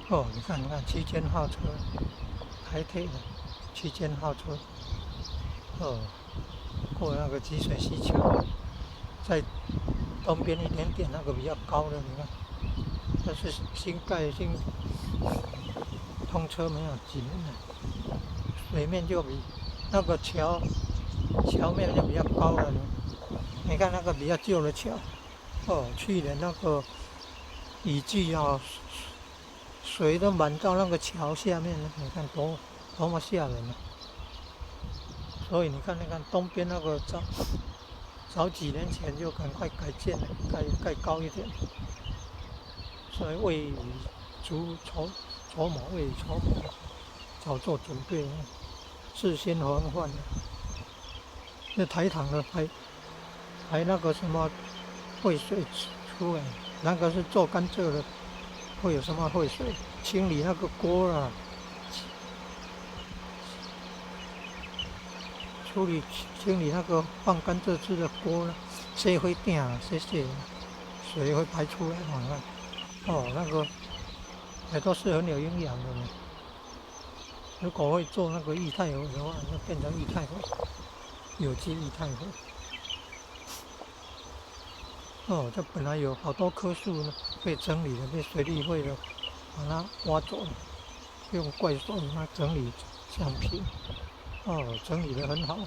哦，你看七间号车，台铁的七间号车，哦，过那个积水溪桥，在东边一点点那个比较高的，你看，那是新盖新通车没有几年了，水面就比那个桥面就比较高了。你看那个比较旧的桥，哦，去年那个雨季啊，水都满到那个桥下面了，你看多么吓人啊！所以你看东边那个早几年前就赶快改建了，盖高一点，所以未雨绸缪，未雨绸缪，早做准备，事先防范。那台糖的还那个什么废水出来，那个是做甘蔗的，会有什么废水？清理那个锅啊，处理清理那个放甘蔗汁的锅了，洗会定啊，洗，水会排出来嘛？看，哦，那个也都是很有营养的呢。如果会做那个液态肥的话，就变成液态肥，有机液态肥。哦，这本来有好多棵树呢，被整理了，被水利会的把它挖走了，用怪兽把它整理橡皮。哦，整理得很好。